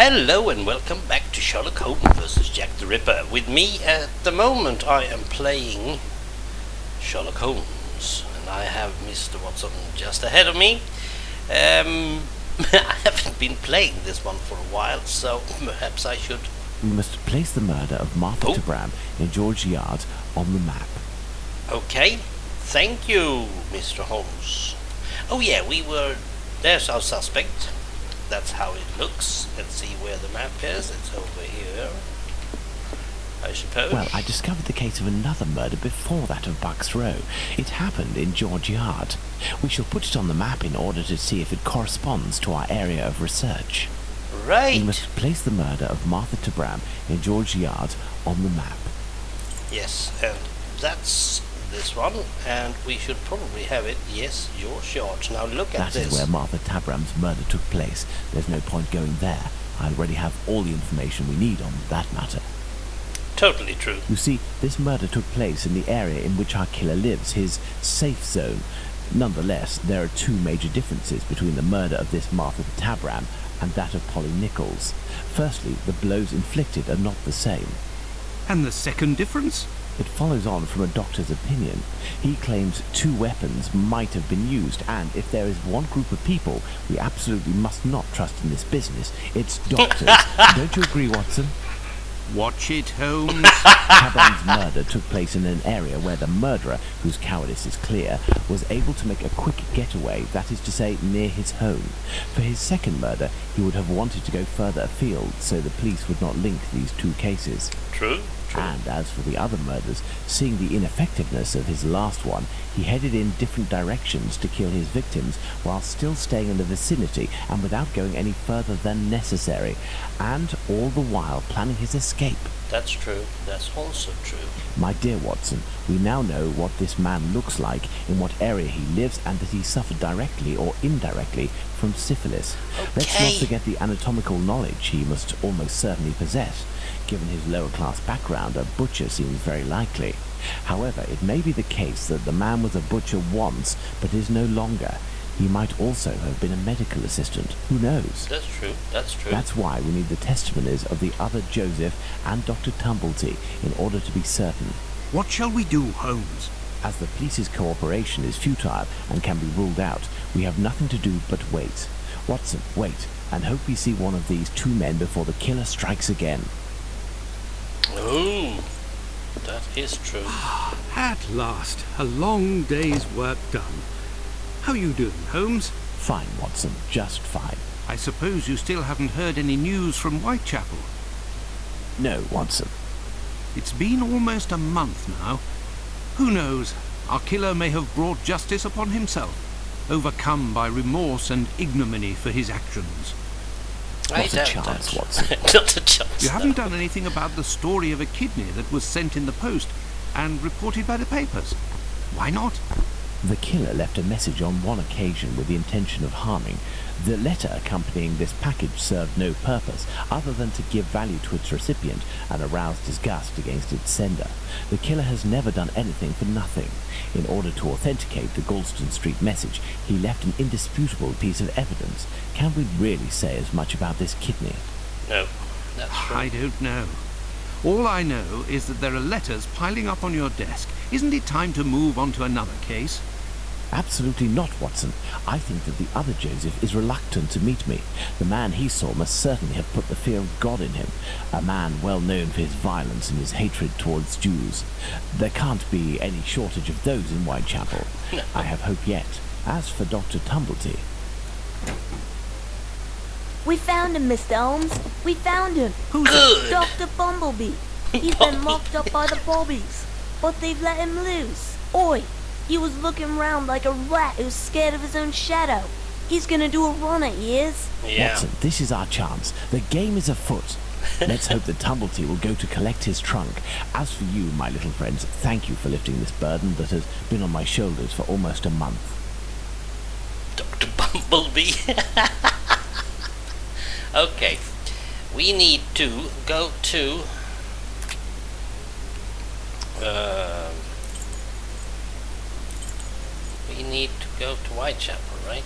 Hello and welcome back to Sherlock Holmes vs. Jack the Ripper. With me at the moment I am playing Sherlock Holmes and I have Mr. Watson just ahead of me. I haven't been playing this one for a while, so perhaps I should... We must place the murder of Martha Tabram in George Yard on the map. Okay, thank you, Mr. Holmes. Oh yeah, there's our suspect. That's how it looks. Let's see where the map is. It's over here, I suppose. Well, I discovered the case of another murder before that of MaGtRo. It happened in George Yard. We shall put it on the map in order to see if it corresponds to our area of research. Right. We must place the murder of Martha Tabram in George Yard on the map. Yes, and that's this one, and we should probably have it. Yes, George Yard. Now look at this. That is where Martha Tabram's murder took place. There's no point going there. I already have all the information we need on that matter. Totally true. You see, this murder took place in the area in which our killer lives, his safe zone. Nonetheless, there are two major differences between the murder of this Martha Tabram and that of Polly Nichols. Firstly, the blows inflicted are not the same. And the second difference? It follows on from a doctor's opinion. He claims two weapons might have been used, and if there is one group of people we absolutely must not trust in this business, it's doctors. Don't you agree, Watson? Watch it, Holmes. Tabram's murder took place in an area where the murderer, whose cowardice is clear, was able to make a quick getaway, that is to say, near his home. For his second murder, he would have wanted to go further afield, so the police would not link these two cases. True. And as for the other murders, seeing the ineffectiveness of his last one, he headed in different directions to kill his victims while still staying in the vicinity and without going any further than necessary, and all the while planning his escape. That's true. That's also true. My dear Watson, we now know what this man looks like, in what area he lives, and that he suffered directly or indirectly from syphilis. Okay. Let's not forget the anatomical knowledge he must almost certainly possess. Given his lower-class background, a butcher seems very likely. However, it may be the case that the man was a butcher once, but is no longer. He might also have been a medical assistant. Who knows? That's true. That's true. That's why we need the testimonies of the other Joseph and Dr. Tumblety in order to be certain. What shall we do, Holmes? As the police's cooperation is futile and can be ruled out, we have nothing to do but wait. Watson, wait, and hope we see one of these two men before the killer strikes again. Oh, that is true. At last, a long day's work done. How you doing, Holmes? Fine, Watson, just fine. I suppose you still haven't heard any news from Whitechapel? No, Watson. It's been almost a month now. Who knows? Our killer may have brought justice upon himself, overcome by remorse and ignominy for his actions. Not a chance, Watson. Not a chance. You haven't done anything about the story of a kidney that was sent in the post and reported by the papers. Why not? The killer left a message on one occasion with the intention of harming. The letter accompanying this package served no purpose other than to give value to its recipient and arouse disgust against its sender. The killer has never done anything for nothing. In order to authenticate the Galston Street message, he left an indisputable piece of evidence. Can we really say as much about this kidney? No, that's true. I don't know. All I know is that there are letters piling up on your desk. Isn't it time to move on to another case? Absolutely not, Watson. I think that the other Joseph is reluctant to meet me. The man he saw must certainly have put the fear of God in him, a man well known for his violence and his hatred towards Jews. There can't be any shortage of those in Whitechapel. No. I have hope yet. As for Dr. Tumblety... We found him, Mr. Holmes. We found him. Who's Good. Dr. Bumblebee. He's been locked up by the bobbies, but they've let him loose. Oi, he was looking round like a rat who's scared of his own shadow. He's gonna do a run at years. Yeah. Watson, this is our chance. The game is afoot. Let's hope that Tumblety will go to collect his trunk. As for you, my little friends, thank you for lifting this burden that has been on my shoulders for almost a month. Dr. Bumblebee. Okay, we need to go to Whitechapel, right?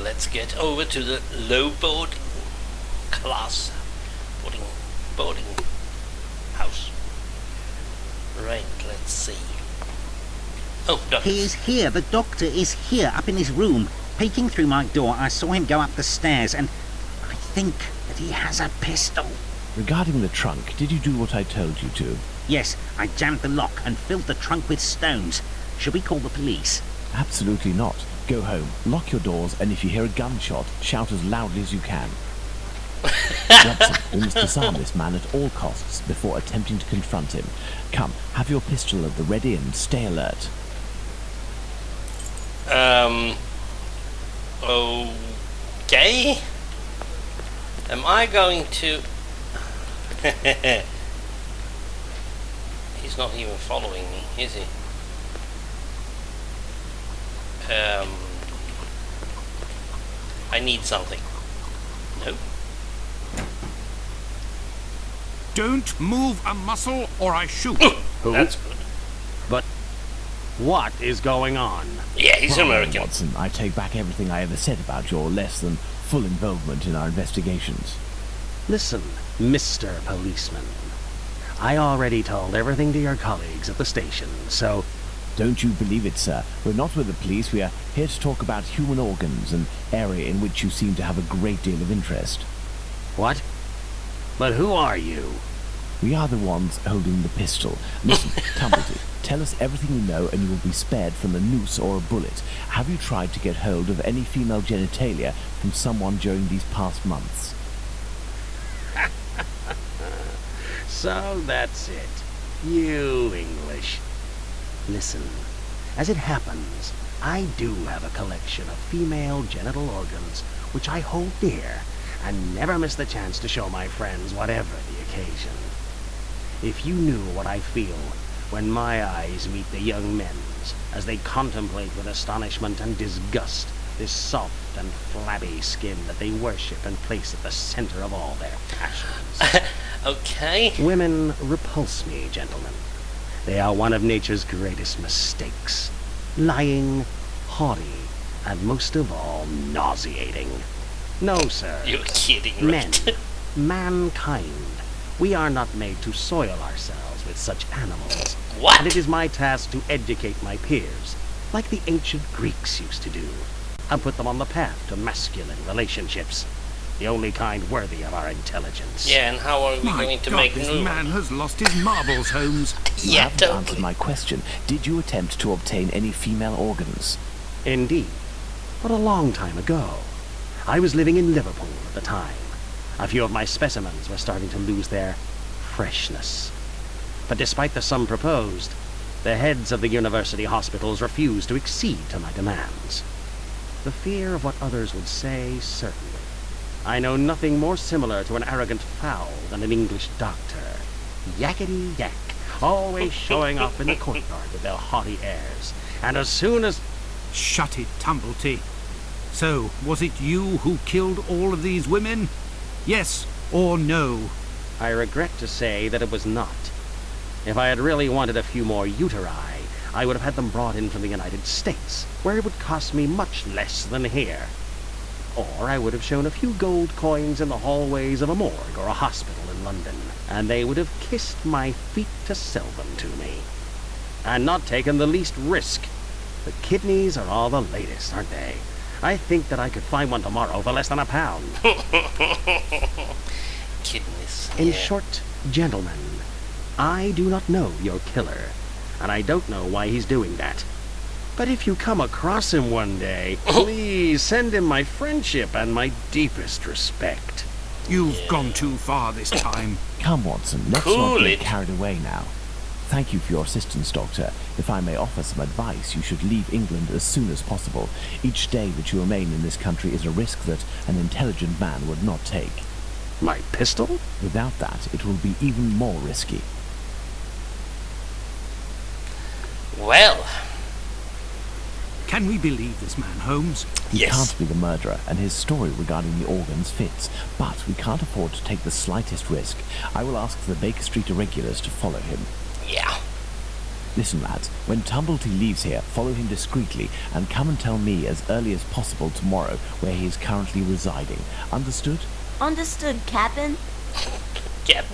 let's get over to the low boarding class. Boarding house. Right, let's see. Oh, doctor. He is here. The doctor is here, up in his room. Peeking through my door, I saw him go up the stairs, and I think that he has a pistol. Regarding the trunk, did you do what I told you to? Yes, I jammed the lock and filled the trunk with stones. Should we call the police? Absolutely not. Go home, lock your doors, and if you hear a gunshot, shout as loudly as you can. Watson, we must disarm this man at all costs before attempting to confront him. Come, have your pistol at the ready and stay alert. Okay. Am I going to... He's not even following me, is he? I need something. No. Don't move a muscle or I shoot. Who? That's good. But what is going on? Yeah, he's Brian American. Watson, I take back everything I ever said about your less than full involvement in our investigations. Listen, Mr. Policeman. I already told everything to your colleagues at the station, so... Don't you believe it, sir? We're not with the police. We are here to talk about human organs, an area in which you seem to have a great deal of interest. What? But who are you? We are the ones holding the pistol. Listen, Tumblety, tell us everything you know and you will be spared from a noose or a bullet. Have you tried to get hold of any female genitalia from someone during these past months? So that's it. You English. Listen, as it happens, I do have a collection of female genital organs which I hold dear and never miss the chance to show my friends whatever the occasion. If you knew what I feel when my eyes meet the young men's as they contemplate with astonishment and disgust this soft and flabby skin that they worship and place at the center of all their passions. Okay. Women repulse me, gentlemen. They are one of nature's greatest mistakes. Lying, haughty, and most of all, nauseating. No, sir. You're kidding, Men, right? mankind, we are not made to soil ourselves with such animals. What? And it is my task to educate my peers, like the ancient Greeks used to do, and put them on the path to masculine relationships, the only kind worthy of our intelligence. Yeah, and how are we My going to God, make this new man has lost his marbles, Holmes. You Yeah, haven't answered totally. my question. Did you attempt to obtain any female organs? Indeed, but a long time ago. I was living in Liverpool at the time. A few of my specimens were starting to lose their freshness. But despite the sum proposed, the heads of the university hospitals refused to accede to my demands. The fear of what others would say, certainly. I know nothing more similar to an arrogant fowl than an English doctor. Yakety yak, always showing off in the courtyard with their haughty airs. And as soon as... Shut it, Tumblety. So, was it you who killed all of these women? Yes or no? I regret to say that it was not. If I had really wanted a few more uteri, I would have had them brought in from the United States, where it would cost me much less than here. Or I would have shown a few gold coins in the hallways of a morgue or a hospital in London, and they would have kissed my feet to sell them to me. And not taken the least risk. The kidneys are all the latest, aren't they? I think that I could find one tomorrow for less than £1. Kidneys. In yeah. short, gentlemen, I do not know your killer, and I don't know why he's doing that. But if you come across him one day, please send him my friendship and my deepest respect. You've gone too far this time. Come, Watson, let's Cool not it. get carried away now. Thank you for your assistance, Doctor. If I may offer some advice, you should leave England as soon as possible. Each day that you remain in this country is a risk that an intelligent man would not take. My pistol? Without that, it will be even more risky. Well, Can we believe this man, Holmes? He Yes. can't be the murderer, and his story regarding the organs fits. But we can't afford to take the slightest risk. I will ask the Baker Street irregulars to follow him. yeah. Listen, lads, when Tumblety leaves here, follow him discreetly and come and tell me as early as possible tomorrow where he is currently residing. Understood? Understood, Captain. Yep.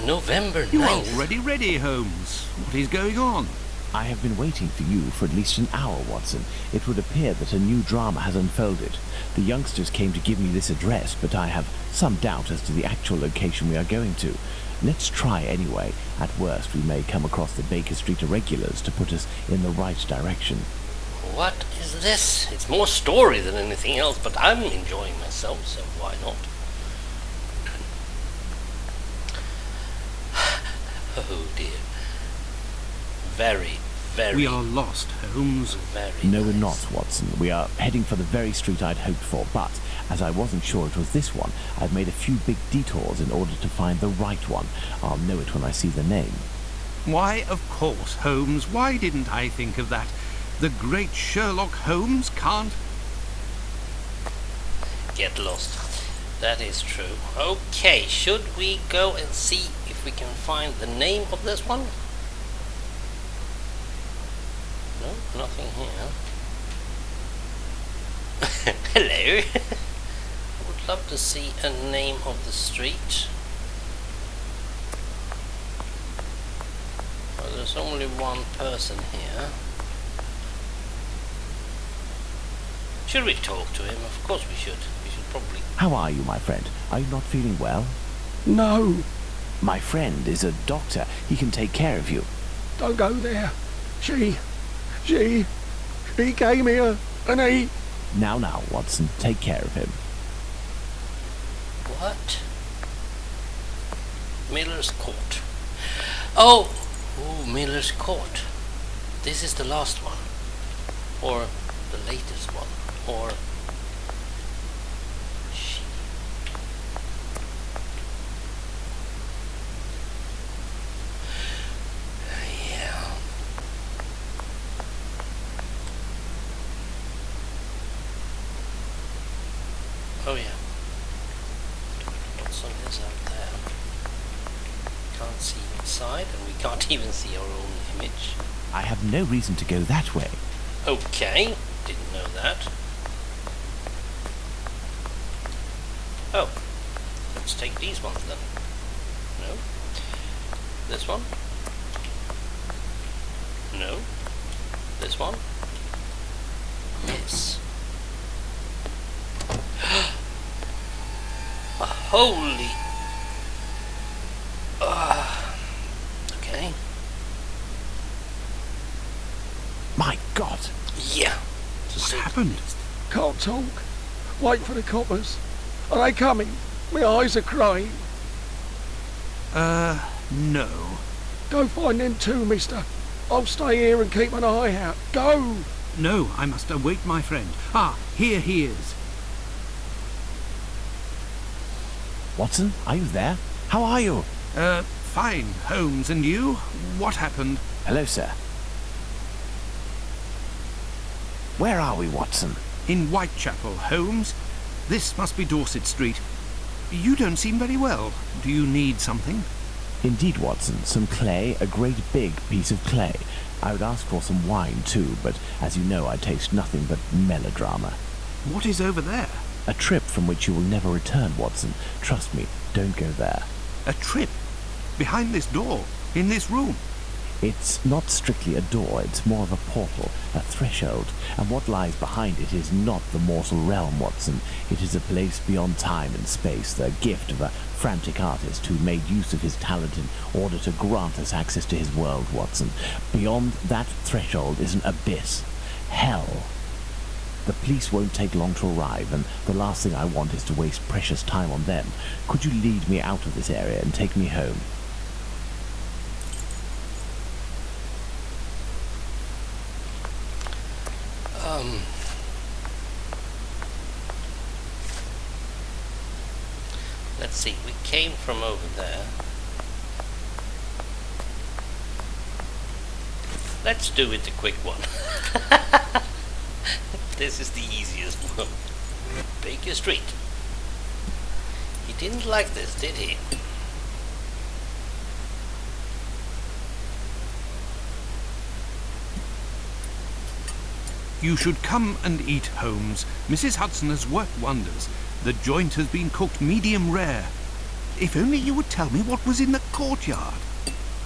November 9th. You are already ready, Holmes. What is going on? I have been waiting for you for at least an hour, Watson. It would appear that a new drama has unfolded. The youngsters came to give me this address, but I have some doubt as to the actual location we are going to. Let's try anyway. At worst, we may come across the Baker Street irregulars to put us in the right direction. What is this? It's more story than anything else, but I'm enjoying myself, so why not? Oh dear. Very, very... We are lost, Holmes. Very No, we're nice. not, Watson. We are heading for the very street I'd hoped for, but as I wasn't sure it was this one, I've made a few big detours in order to find the right one. I'll know it when I see the name. Why, of course, Holmes. Why didn't I think of that? The great Sherlock Holmes can't... Get lost. That is true. Okay, should we go and see if we can find the name of this one? No, nothing here. Hello. I would love to see a name of the street. Well, there's only one person here. Should we talk to him? Of course we should. We should probably... How are you, my friend? Are you not feeling well? No, My friend is a doctor. He can take care of you. don't go there. He came here and he... Now, Watson, take care of him. What? Miller's Court. Oh! Oh, Miller's Court. This is the last one. Or the latest one. Or... Yeah. Oh yeah. Watson is out there. Can't see inside, and we can't even see our own image. I have no reason to go that way. Okay, didn't know that. Oh, let's take these ones then. No. This one. No. This one. Yes. Holy. Okay. My God! Yeah. What happened? Can't talk. Wait for the coppers. Are they coming? My eyes are crying. No. Go find them too, mister. I'll stay here and keep an eye out. Go! No, I must await my friend. Ah, here he is. Watson, are you there? How are you? Fine, Holmes, and you? What happened? Hello, sir. Where are we, Watson? In Whitechapel, Holmes. This must be Dorset Street. You don't seem very well. Do you need something? Indeed, Watson. Some clay, a great big piece of clay. I would ask for some wine, too, but as you know, I taste nothing but melodrama. What is over there? A trip from which you will never return, Watson. Trust me, don't go there. A trip? Behind this door? In this room? It's not strictly a door, it's more of a portal, a threshold, and what lies behind it is not the mortal realm, Watson. It is a place beyond time and space, the gift of a frantic artist who made use of his talent in order to grant us access to his world, Watson. Beyond that threshold is an abyss. Hell. The police won't take long to arrive, and the last thing I want is to waste precious time on them. Could you lead me out of this area and take me home? Let's see, we came from over there. Let's do it a quick one. This is the easiest one. Baker Street. He didn't like this, did he? You should come and eat, Holmes. Mrs. Hudson has worked wonders. The joint has been cooked medium rare. If only you would tell me what was in the courtyard.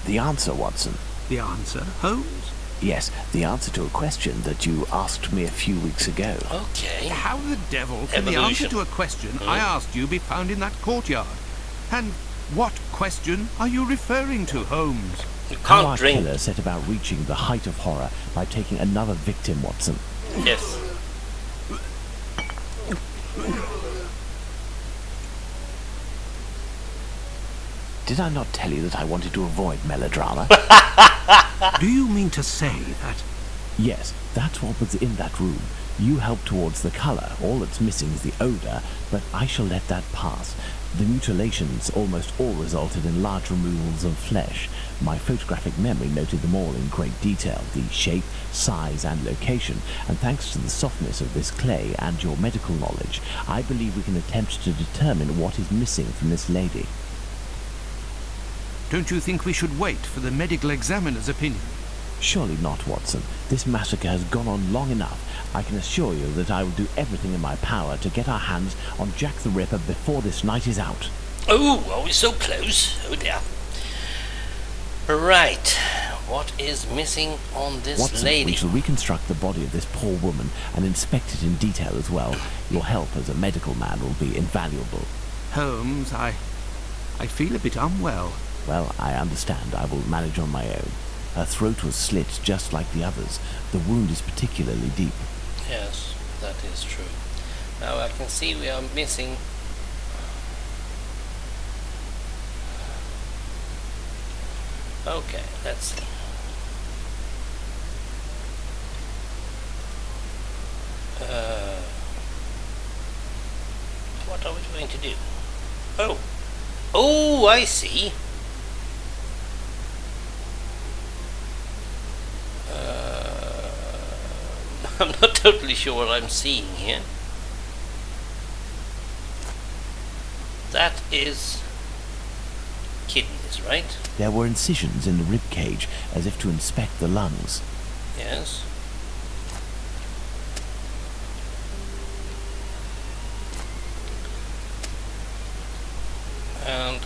The answer, Watson. The answer, Holmes? Yes, the answer to a question that you asked me a few weeks ago. Okay. How the devil can the answer to a question I asked you be found in that courtyard? And what question are you referring to, Holmes? You How can't our drink. killer set about reaching the height of horror by taking another victim, Watson. Yes. Did I not tell you that I wanted to avoid melodrama? Do you mean to say that... Yes, that's what was in that room. You helped towards the colour. All that's missing is the odour, but I shall let that pass. The mutilations almost all resulted in large removals of flesh. My photographic memory noted them all in great detail, the shape, size and location, and thanks to the softness of this clay and your medical knowledge, I believe we can attempt to determine what is missing from this lady. Don't you think we should wait for the medical examiner's opinion? Surely not, Watson. This massacre has gone on long enough. I can assure you that I will do everything in my power to get our hands on Jack the Ripper before this night is out. Oh, are we so close? Oh dear. Right. What is missing on this Watson, lady? we shall reconstruct the body of this poor woman and inspect it in detail as well. Your help as a medical man will be invaluable. Holmes, I feel a bit unwell. Well, I understand. I will manage on my own. Her throat was slit just like the others. The wound is particularly deep. Yes, that is true. Now I can see we are missing... Okay, let's see. What are we going to do? Oh! Oh, I see! I'm not totally sure what I'm seeing here. That is kidneys, right? There were incisions in the rib cage as if to inspect the lungs. Yes. And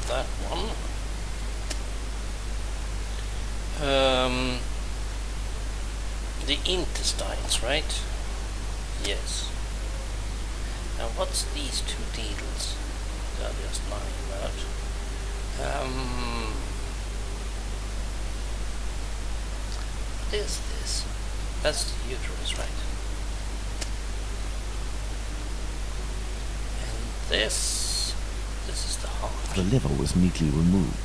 that one. The intestines, right? Yes. Now what's these two needles? They're just lying about. What is this? That's the uterus, right? And this is the heart. The liver was neatly removed.